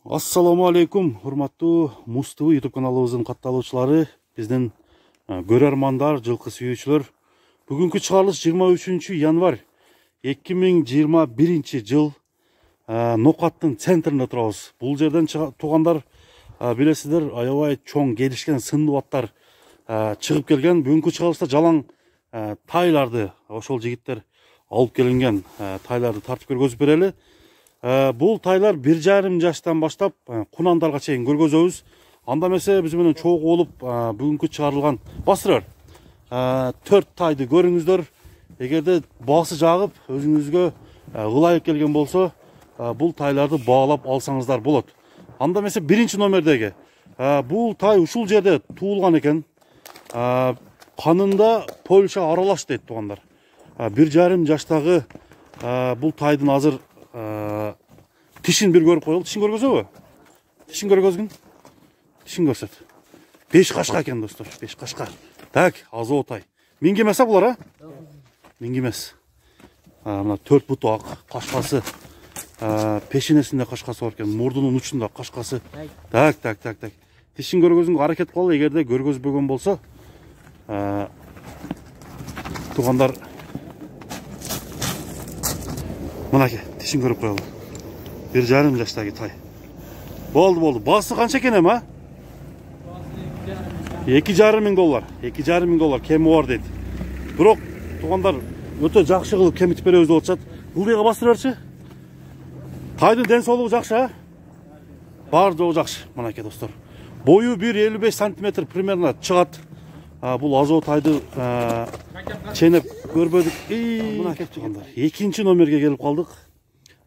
Assalamu alaikum, урматтуу Муз ТВ YouTube каналыбыздын катталуучулары, биздин көрөрмандар, жылкы сүйүүчүлөр. Бүгүнкү чыгарылыш 23 январь 2021 жыл Нокаттын центринде турабыз. Бул жерден туугандар билесиздер, аябай чоң келишкен сындуу аттар чыгып келген. Бүгүнкү чыгарылышта жалаң тайларды, ошол жигиттер алып келинген тайларды тартып көргөзүп берели. Бул тайлар 1,5 жаштан баштап кунандарга чейин көргөзөбүз. Анда эмесе биз менен чогуу болуп бүгүнкү чыгарылган бастырар 4 тайды көрүңүздөр. Эгерде баасы жагып өзүңүзгө ылайык келген болсо, бул тайларды баалап алсаңыздар болот. Анда эмесе 1 номердеги бул тай ушул жерде туулган экен. Канында Польша аралаш дейт туугандар. 1,5 жаштагы бул тайдын азыр тишин бир көрүп коелу. Тишин көргөзөбү? Тишин көргөзгүн. Тишин көрсөт. 5 кашка экен достор, 5 кашка. Так, азоо тай. Минги эмес булар, а? Минги эмес. Мына 4 буту ак, кашкасы. Пешинесинде кашкасы бар экен, мурдунун учунда кашкасы. Так. Тишин көргөзгөнгө аракет кылалы, эгерде көргөзбөгөн болсо, туугандар мынакей тишин көрүп коелу. 1,5 жаштагы тай. Болду. Баасы канча экен эми, а? 2,5 миң доллар. 2,5 миң доллар кеми бар дейт. Бирок туугандар өтө жакшы кылып кемитип беребиз деп атышат. Ылдыйга бастыра берчи. Тайдын ден соолугу жакшы, а? Бар жоо жакшы. Мынакей достор. Бою 1,55 см примерно чыгат. Бул азоо тайды ченеп көрбөдүк. Мынакей туугандар. 2 номерге келип калдык.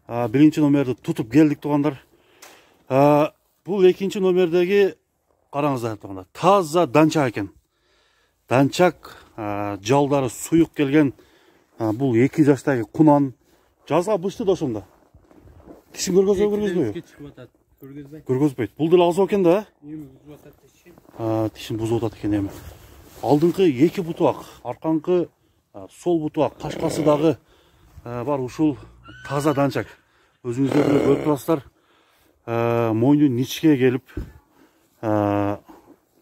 1 номерди тутуп келдик туугандар. Бул 2 номердеги караңыздар туугандар. Таза данчак экен. Данчак, жалдары суюк келген. Бул 2 жаштагы кунан. Жазга бышты да ошондо. Тишин көргөзбөйбү? Көргөзбөйт. Бул деле азоо экен да? Тишин бузуп атат экен эми. Алдыңкы 2 буту ак, арканкы сол буту ак, кашкасы дагы бар, ушул таза данчак. Өзүңүздөр көрүп турасыздар. Мойну ничке келип,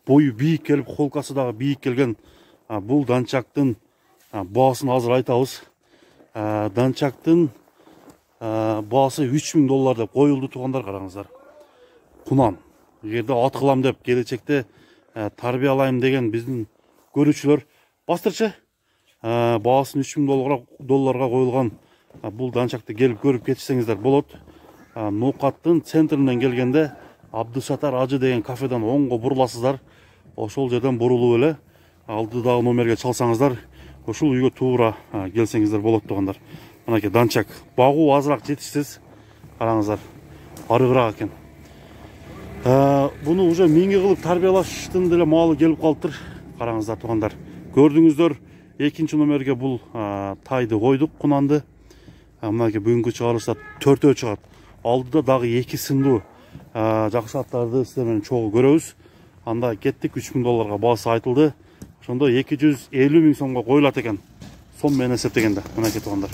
бою бийик келип, холкасы дагы бийик келген бул данчактын баасын азыр айтабыз. Данчактын баасы 3 миң доллар деп коюлду туугандар, караңыздар. Кунан. Эгерде ат кылам деп келечекте тарбиялайм деген биздин көрүүчүлөр бастырчы. Баасын 3 миң долларга коюлган бул данчакты келип көрүп кетсеңиздер болот. Нокаттын центринен келгенде Абдысатар ажы деген кафеден оңго буруласыздар. Ошол жерден бурулуп эле алдыдагы номерге чалсаңыздар, ошол үйгө туура келсеңиздер болот туугандар. Мынакей данчак. Багуу азыраак жетишсиз. Караңыздар. Арыгыраак экен. Буну уже миңги кылып тарбиялаштын деле маалы келип калыптыр. Караңыздар туугандар. Көрдүңүздөр, 2 номерге бул тайды койдук, кунанды. Мынакей бүгүнкү чыгарылышта 4-өө чыгат. Алдыда дагы 2 сындуу жакшы аттарды сиздер менен чогуу көрөбүз. Анда кеттик, 3 миң долларга баасы айтылды. Ошондо 250 миң сомго коюлат экен. Сом менен эсептегенде. Мынакей туугандар.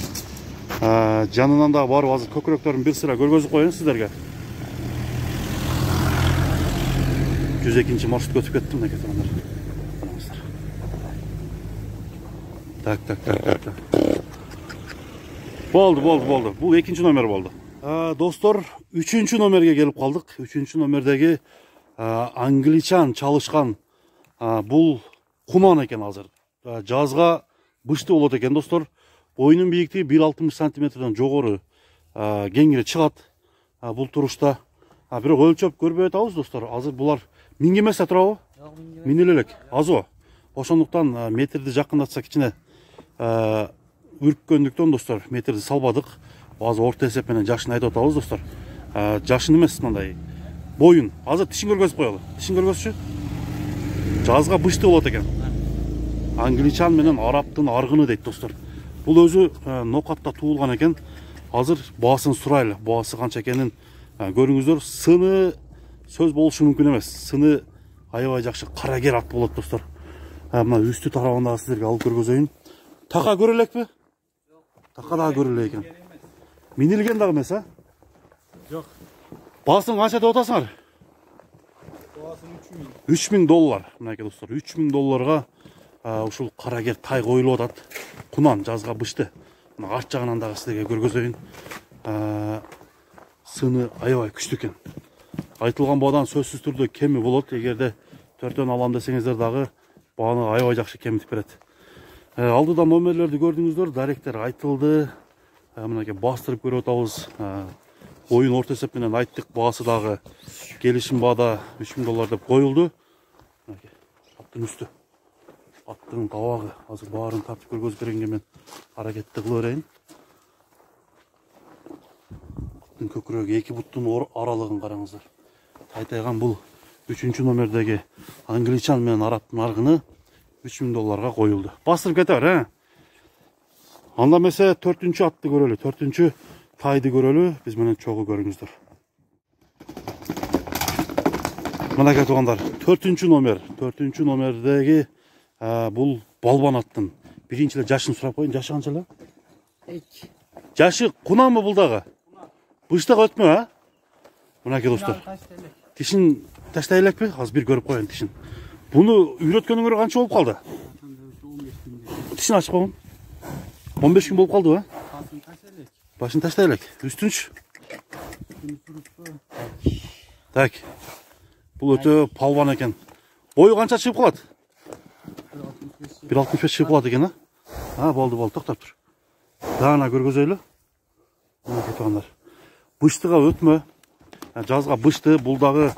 Жанынан да барып азыр көкүрөктөрүн бир сыра көргөзүп коеюн сиздерге. 102 маршрутка өтүп кеттим, мынакей туугандар. Так. Болду. Бул 2 номер болду. Достор, 3 номерге келип калдык. 3 номердеги англичан чалышкан бул кунан экен азыр. Жазга бышты болот экен достор. Боюнун бийиктиги 1,60 см жогору кеңири чыгат бул турушта. Бирок өлчөп көрбөй атабыз достор. Азыр булар миң эмес турабы? Миң элек. Азо. Ошондуктан метрди жакындатса кичине үрккөндүктөн достор метрди салбадык. Азыр орто эсеп менен жашын айтып атабыз достор. Жашын эмес, мындай боюн. Азыр тишин көргөзүп коелу. Тишин көргөзчү. Жазга бышты болот экен. Англичан менен араптын аргыны дейт достор. Бул өзү Нокатта туулган экен. Азыр баасын сурайлы. Баасы канча экенин көрүңүздөр. Сыны сөз болушу мүмкүн эмес. Сыны аябай жакшы карагер ат болот достор. Мына үстү тарабында сиздерге алып көргөзөйүн. Така көрө элекпи? Така дагы көрө элек экен. Минилген дагы эмес, а? Жок. Басын қанша деп отасыңар? Басын 3000. 3000 доллар. Мінеке достар, 3000 долларға ушул карагер тай коюлуп атат. Кунан жазга бышты. Мына арт жагынан дагы силерге көргөзөйүн. Сыны аябай күчтүү экен. Айтылган баадан сөзсүз түрдө кеми болот. Эгерде 4төн алам десеңиздер дагы бааны аябай жакшы кемитип берет. Алдыда номерлерди көрдүңүздөр, даректер айтылды. Мынакей бастырып көрүп атабыз. Oyun orta hesap менен айттык, баасы дагы келишим баада 3000 доллар деп коюлду. Аттын үстү. Аттын табагы. Азыр баарын тартып көргөзүп бергенге мен аракетти кыла берейин. Аттын көкүрөгү 2 буттун аралыгын караңыздар. Тайтайган бул 3 номердеги англичан менен арабтын аргыны 3000 долларга коюлду. Бастырып кете бер, Анда месе 4-чү атты көрөлү, 4-чү тайды көрөлү, биз менен чогуу көрүңүздөр. Мынакей туугандар, 4-чү номер, 4-чү номердеги бул балбан аттын. Биринчи эле жашын сурап коюн, жашы канча эле? 2. Жашы кунамы бул дагы? Быштак өтмө, Мынакей достор. Тишин таштай элекпи? Азыр бир көрүп коюн тишин. Буну үйрөткөнүңөр канча болуп калды? Тишин ачып койгон. 15 күн болуп калдыбы? Башын таштай элек. Үстүнчү. Так. Бул өтө палван экен. Бою канча чыгып калат? 1.65 чыгып калат экен, болду, токтоп тур. Дана көргөзөйлү. Мына кеткандар. Быштыга өтмө. Жазга бышты, бул дагы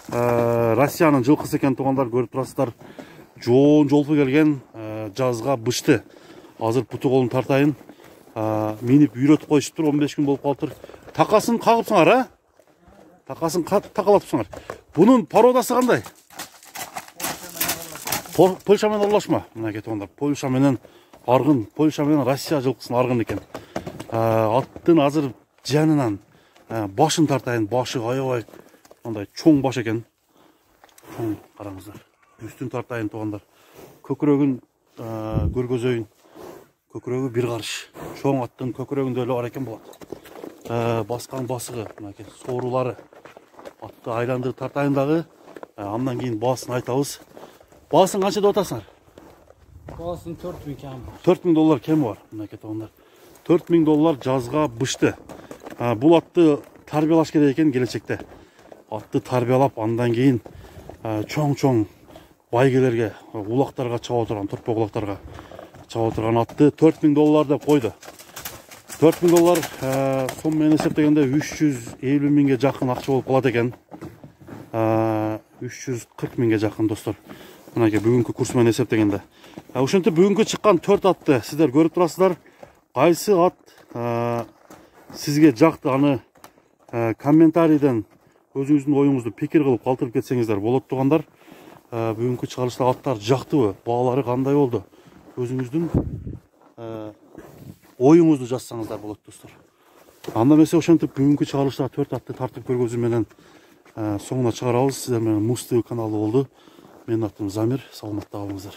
Россиянын жылкысы экен туугандар, көрүп турасыздар. Жоон жолпу келген жазга бышты. Азыр путу колун тартайын. Минип үйрөтүп коюшуптур, 15 күн болуп калыптыр. Такасын кагыпсыңар, Такасын такалатыпсыңар. Бунун породасы кандай? Польша менен аралашма. Мына кеткандар. Польша менен аргын, Польша менен Россия жылкысынын аргын экен. Аттын азыр жанынан башын тартайын. Башы аябай мындай чоң баш экен. Чоң, караңыздар. Үстүн тартайын туугандар. Көкүрөгүн көргөзөйүн. Көкүрөгү бир карыш. Чоң аттын көкүрөгүндө эле бар экен болот. Баскан басыгы, мынакей соорулары. Атты айландырып тартайын дагы. Андан кийин баасын айтабыз. Баасын канча деп атасыңар? Баасын 4000 кем. 4000 доллар кеми бар. Мынакей туугандар. 4000 доллар жазга бышты. Бул атты тарбиялаш керек экен келечекте. Атты тарбиялап, андан кийин чоң-чоң байгелерге, улактарга чаба турган, торпок улактарга чаба турган атты 4000 доллар деп койду. 4000 доллар сом менен эсептегенде 350 миңге жакын акча болуп калат экен. 340 миңге жакын достор. Мынакей бүгүнкү курс менен эсептегенде. Ошентип бүгүнкү чыккан 4 атты сиздер көрүп турасыздар. Кайсы ат сизге жакты, аны комментарийден өзүңүздүн оюңузду пикир кылып калтырып кетсеңиздер болот туугандар. Бүгүнкү чыгарылышта аттар жактыбы, баалары кандай болду? Өзүңүздүн оюңузду жазсаңыздар болот достор. Анда эмесе ошентип бүгүнкү чыгарылышта 4 атты тартып көргөзүү менен соңуна чыгарабыз. Сиздер менен Муз ТВ каналы болду. Менин атым Замир, саламатта калыңыздар.